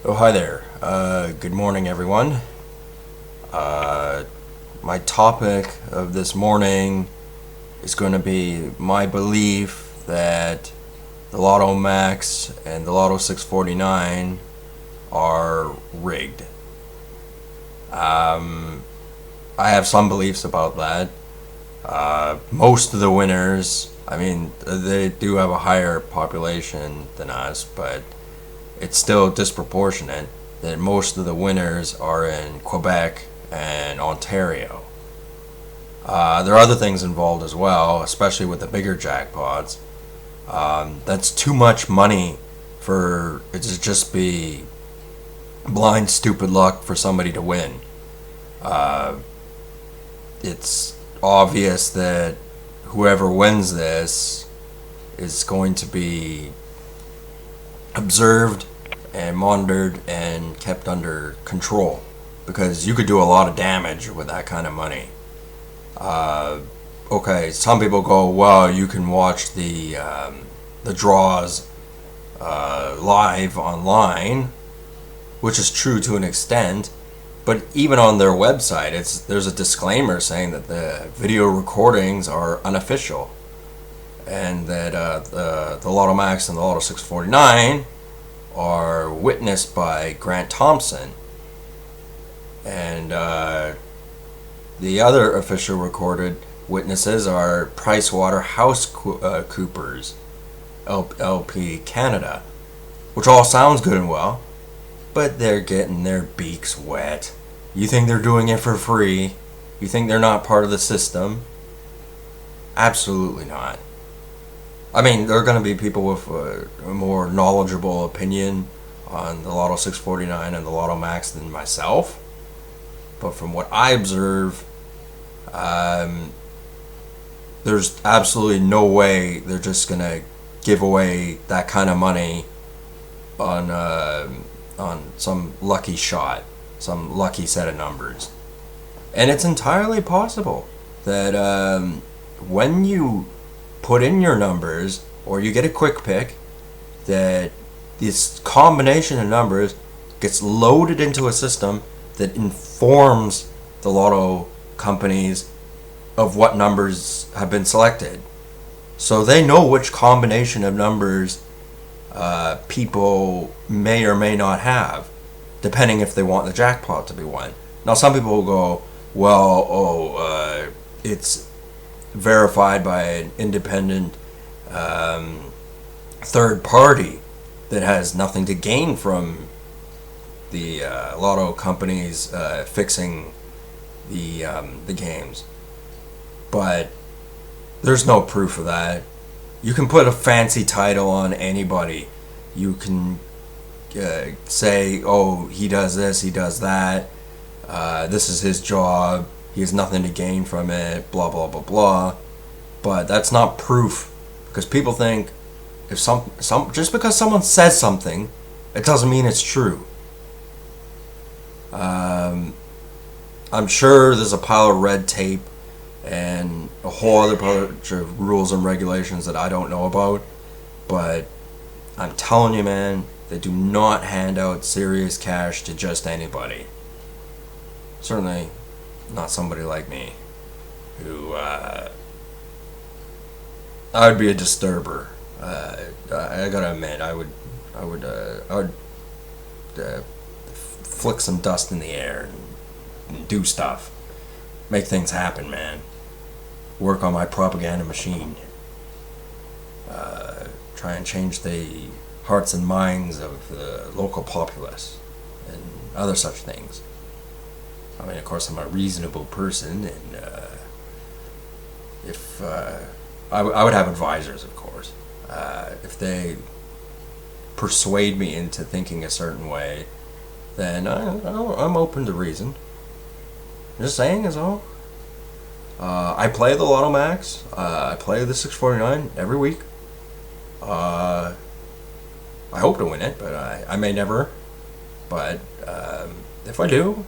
Oh, hi there. Good morning, everyone. Uh, my topic of this morning is going to be my belief that the Lotto Max and the Lotto 649 are rigged. Um, I have some beliefs about that. Most of the winners, I mean, they do have a higher population than us, but it's still disproportionate that most of the winners are in Quebec and Ontario. There are other things involved as well, especially with the bigger jackpots. That's too much money for it to just be blind, stupid luck for somebody to win. Uh, it's obvious that whoever wins this is going to be observed and monitored and kept under control because you could do a lot of damage with that kind of money. Uh, okay, some people go, well, you can watch the draws live online, which is true to an extent. But even on their website, there's a disclaimer saying that the video recordings are unofficial, and that the Lotto Max and the Lotto 649 are witnessed by Grant Thompson, and the other official recorded witnesses are PricewaterhouseCoopers LP Canada, which all sounds good and well, but they're getting their beaks wet. You think they're doing it for free? You think they're not part of the system? Absolutely not. I mean, there are going to be people with a more knowledgeable opinion on the Lotto 649 and the Lotto Max than myself. But from what I observe, there's absolutely no way they're just going to give away that kind of money on some lucky shot, some lucky set of numbers. And it's entirely possible that when you put in your numbers or you get a quick pick, that this combination of numbers gets loaded into a system that informs the lotto companies of what numbers have been selected. So they know which combination of numbers people may or may not have, depending if they want the jackpot to be won. Now, some people will go, well, it's verified by an independent third party that has nothing to gain from the lotto companies fixing the games. But there's no proof of that. You can put a fancy title on anybody. You can say, oh, he does this, he does that. This is his job. He has nothing to gain from it. Blah blah blah blah. But that's not proof, because people think if some just because someone says something, it doesn't mean it's true. I'm sure there's a pile of red tape and a whole other bunch of rules and regulations that I don't know about, but I'm telling you, man, they do not hand out serious cash to just anybody. Certainly not somebody like me, who I would be a disturber. I gotta admit, I would flick some dust in the air and do stuff, make things happen, man. Work on my propaganda machine. Try and change the hearts and minds of the local populace and other such things. I mean, of course, I'm a reasonable person, and if I would have advisors, of course. If they persuade me into thinking a certain way, then I'm open to reason. Just saying is all. I play the Lotto Max. I play the 649 every week. I hope to win it, but I may never. But if I do,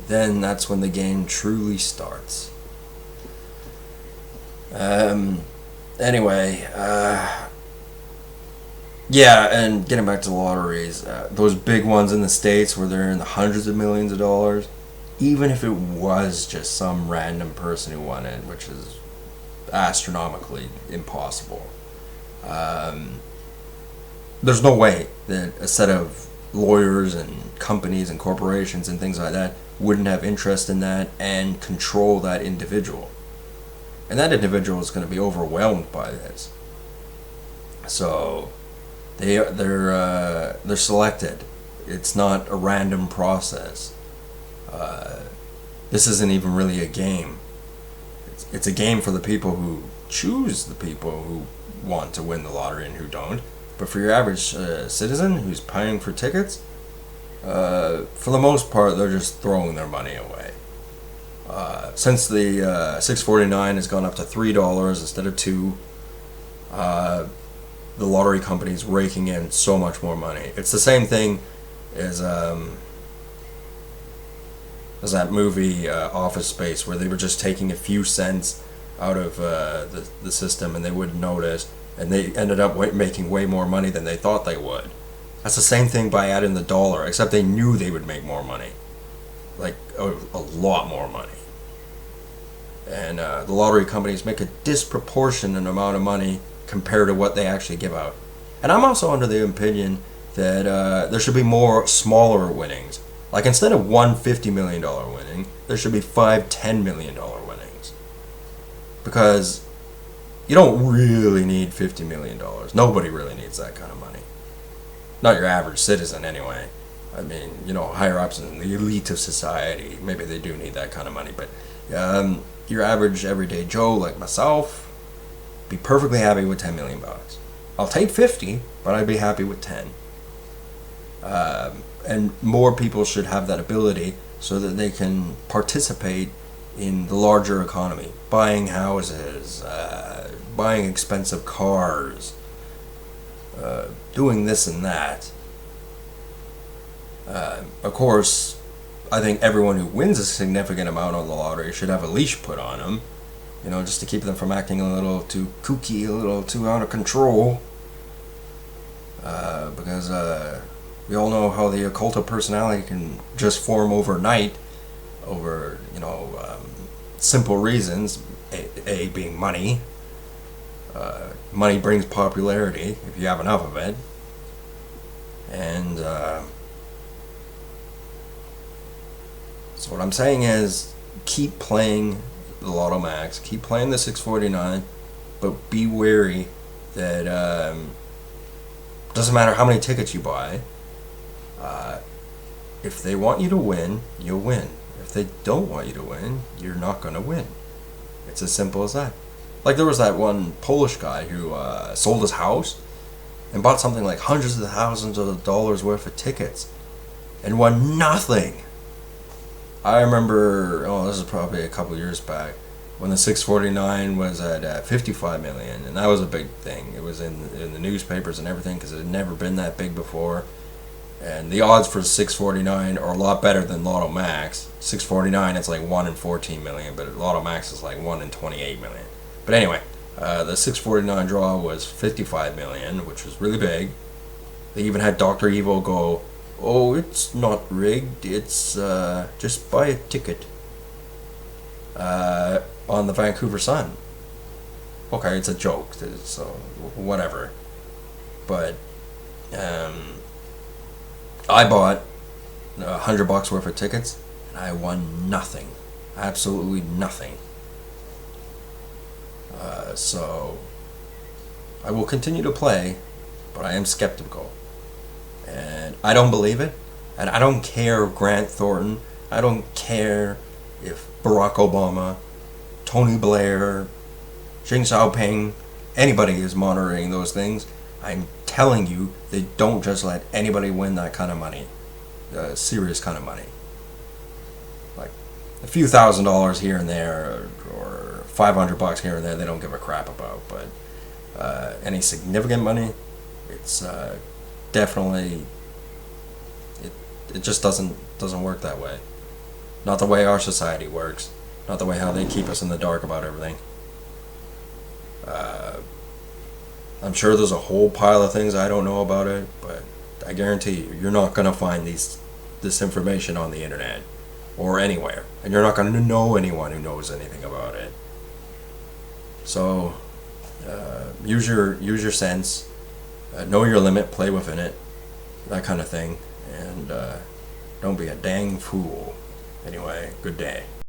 then that's when the game truly starts. Anyway, yeah, and getting back to lotteries, those big ones in the States where they're in the hundreds of millions of dollars, even if it was just some random person who won it, which is astronomically impossible, there's no way that a set of lawyers and companies and corporations and things like that wouldn't have interest in that and control that individual. And that individual is going to be overwhelmed by this. So they're selected. It's not a random process. This isn't even really a game. It's a game for the people who choose the people who want to win the lottery and who don't. But for your average citizen who's paying for tickets, for the most part, they're just throwing their money away. Since the $6.49 has gone up to $3 instead of $2, the lottery company's raking in so much more money. It's the same thing as that movie Office Space, where they were just taking a few cents out of the system and they wouldn't notice, and they ended up making way more money than they thought they would. That's the same thing by adding the dollar, except they knew they would make more money, like a lot more money. And the lottery companies make a disproportionate amount of money compared to what they actually give out. And I'm also under the opinion that there should be more smaller winnings. Like instead of one $50 million winning, there should be 5 $10 million winnings. Because you don't really need $50 million. Nobody really needs that kind of money. Not your average citizen anyway. I mean, higher ups in the elite of society, maybe they do need that kind of money. But your average everyday Joe like myself, be perfectly happy with $10 million. I'll take 50, but I'd be happy with 10. And more people should have that ability so that they can participate in the larger economy, buying houses, buying expensive cars, doing this and that. Of course, I think everyone who wins a significant amount on the lottery should have a leash put on them, just to keep them from acting a little too kooky, a little too out of control. Because we all know how the occult of personality can just form overnight over, simple reasons. A being money. Money brings popularity if you have enough of it. And so what I'm saying is, keep playing the Lotto Max, keep playing the 649, but be wary that doesn't matter how many tickets you buy. If they want you to win, you'll win. If they don't want you to win, you're not going to win. It's as simple as that. Like there was that one Polish guy who sold his house and bought something like hundreds of thousands of dollars worth of tickets and won nothing. I remember, this is probably a couple years back, when the 649 was at 55 million, and that was a big thing. It was in the newspapers and everything because it had never been that big before. And the odds for 649 are a lot better than Lotto Max. 649, it's like 1 in 14 million, but Lotto Max is like 1 in 28 million. But anyway, the 649 draw was 55 million, which was really big. They even had Dr. Evil go, "Oh, it's not rigged, it's just buy a ticket," on the Vancouver Sun. Okay, it's a joke, so whatever. But I bought $100 worth of tickets and I won nothing, absolutely nothing. So I will continue to play, but I am skeptical. And I don't believe it. And I don't care if Grant Thornton, I don't care if Barack Obama, Tony Blair, Xi Jinping, anybody is monitoring those things. I'm telling you, they don't just let anybody win that kind of money. Serious kind of money. Like a few $1,000s here and there, or $500 here and there, they don't give a crap about. But any significant money, it's definitely, it just doesn't work that way. Not the way our society works. Not the way how they keep us in the dark about everything. I'm sure there's a whole pile of things I don't know about it, but I guarantee you're not gonna find this information on the internet or anywhere, and you're not gonna know anyone who knows anything about it. So use your sense, know your limit, play within it, that kind of thing, and don't be a dang fool. Anyway, good day.